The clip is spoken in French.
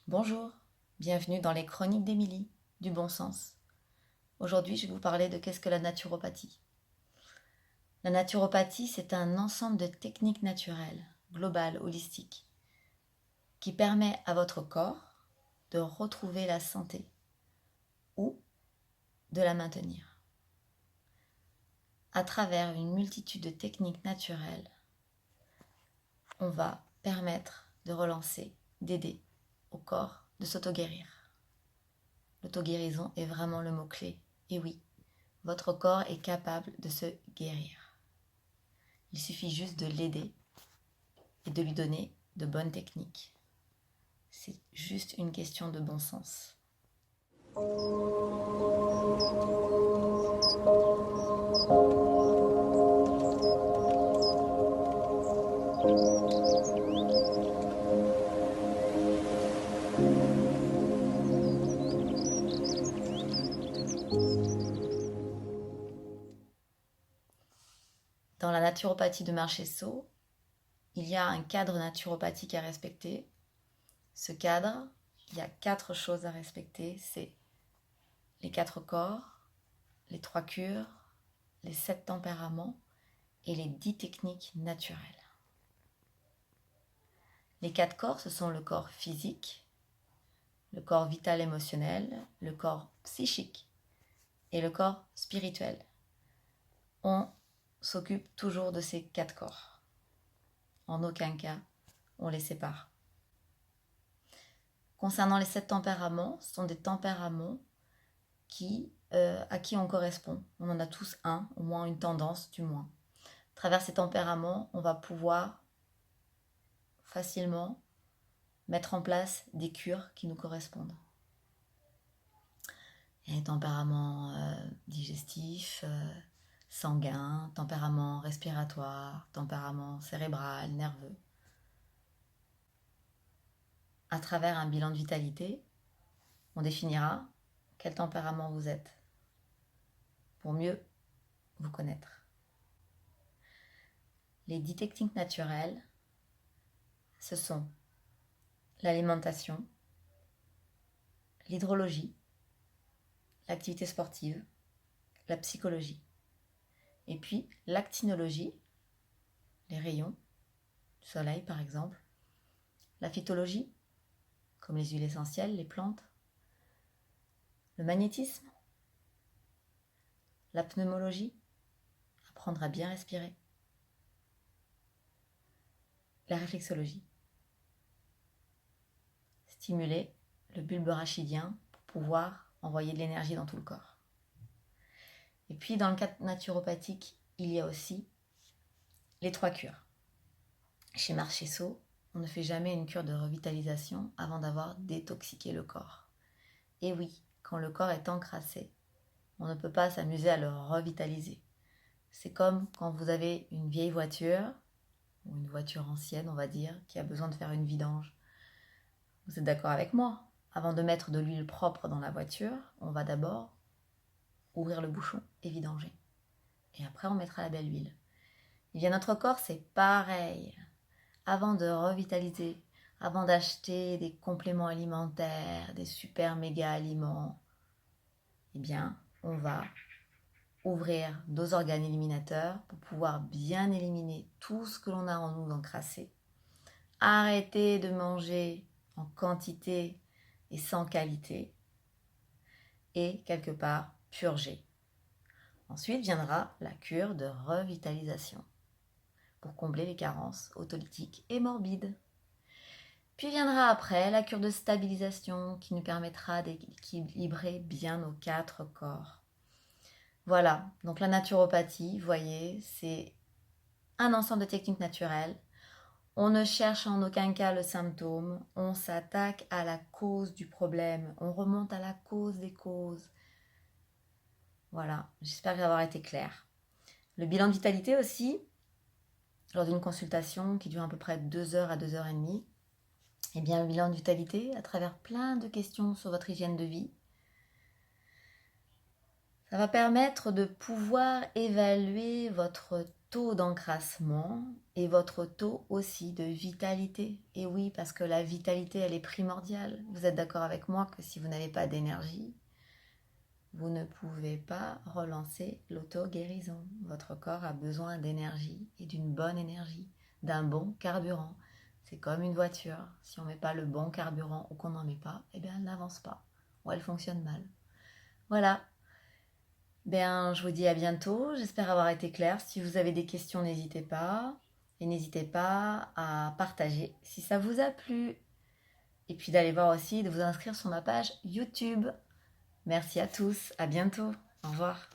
Bonjour, bienvenue dans les chroniques d'Émilie, du bon sens. Aujourd'hui, je vais vous parler de qu'est-ce que la naturopathie. La naturopathie, c'est un ensemble de techniques naturelles, globales, holistiques, qui permet à votre corps de retrouver la santé ou de la maintenir. À travers une multitude de techniques naturelles, on va permettre de relancer, d'aider au corps de s'auto-guérir. L'auto-guérison est vraiment le mot-clé. Et oui, votre corps est capable de se guérir. Il suffit juste de l'aider et de lui donner de bonnes techniques. C'est juste une question de bon sens. Dans la naturopathie de Marchesso, il y a un cadre naturopathique à respecter. Ce cadre, il y a 4 choses à respecter. C'est les 4 corps, les 3 cures, les 7 tempéraments et les 10 techniques naturelles. Les 4 corps, ce sont le corps physique, le corps vital émotionnel, le corps psychique et le corps spirituel. On s'occupe toujours de ces 4 corps. En aucun cas, on les sépare. Concernant les 7 tempéraments, ce sont des tempéraments à qui on correspond. On en a tous un, au moins une tendance du moins. À travers ces tempéraments, on va pouvoir facilement mettre en place des cures qui nous correspondent. Il y a les tempéraments digestifs, sanguins, tempérament respiratoire, tempérament cérébral, nerveux. À travers un bilan de vitalité, on définira quel tempérament vous êtes pour mieux vous connaître. Les 10 techniques naturelles, ce sont l'alimentation, l'hydrologie, l'activité sportive, la psychologie. Et puis l'actinologie, les rayons du soleil par exemple, la phytologie, comme les huiles essentielles, les plantes, le magnétisme, la pneumologie, apprendre à bien respirer, la réflexologie, stimuler le bulbe rachidien pour pouvoir envoyer de l'énergie dans tout le corps. Et puis dans le cadre naturopathique, il y a aussi les 3 cures. Chez Marchesso, on ne fait jamais une cure de revitalisation avant d'avoir détoxiqué le corps. Et oui, quand le corps est encrassé, on ne peut pas s'amuser à le revitaliser. C'est comme quand vous avez une vieille voiture, ou une voiture ancienne on va dire, qui a besoin de faire une vidange. Vous êtes d'accord avec moi? Avant de mettre de l'huile propre dans la voiture, on va d'abord ouvrir le bouchon et vidanger. Et après on mettra la belle huile. Et bien notre corps c'est pareil. Avant de revitaliser, avant d'acheter des compléments alimentaires, des super méga aliments, eh bien, on va ouvrir nos organes éliminateurs pour pouvoir bien éliminer tout ce que l'on a en nous d'encrassé. Arrêter de manger en quantité et sans qualité. Et quelque part, purger. Ensuite viendra la cure de revitalisation pour combler les carences autolytiques et morbides. Puis viendra après la cure de stabilisation qui nous permettra d'équilibrer bien nos 4 corps. Voilà, donc la naturopathie, vous voyez, c'est un ensemble de techniques naturelles. On ne cherche en aucun cas le symptôme, on s'attaque à la cause du problème, on remonte à la cause des causes. Voilà, j'espère avoir été claire. Le bilan de vitalité aussi, lors d'une consultation qui dure à peu près 2 heures à 2h30, eh bien, le bilan de vitalité, à travers plein de questions sur votre hygiène de vie, ça va permettre de pouvoir évaluer votre taux d'encrassement et votre taux aussi de vitalité. Et oui, parce que la vitalité, elle est primordiale. Vous êtes d'accord avec moi que si vous n'avez pas d'énergie, vous ne pouvez pas relancer l'auto-guérison. Votre corps a besoin d'énergie et d'une bonne énergie, d'un bon carburant. C'est comme une voiture. Si on ne met pas le bon carburant ou qu'on n'en met pas, eh bien elle n'avance pas ou elle fonctionne mal. Voilà. Bien, je vous dis à bientôt. J'espère avoir été claire. Si vous avez des questions, n'hésitez pas. Et n'hésitez pas à partager si ça vous a plu. Et puis d'aller voir aussi, de vous inscrire sur ma page YouTube. Merci à tous. À bientôt. Au revoir.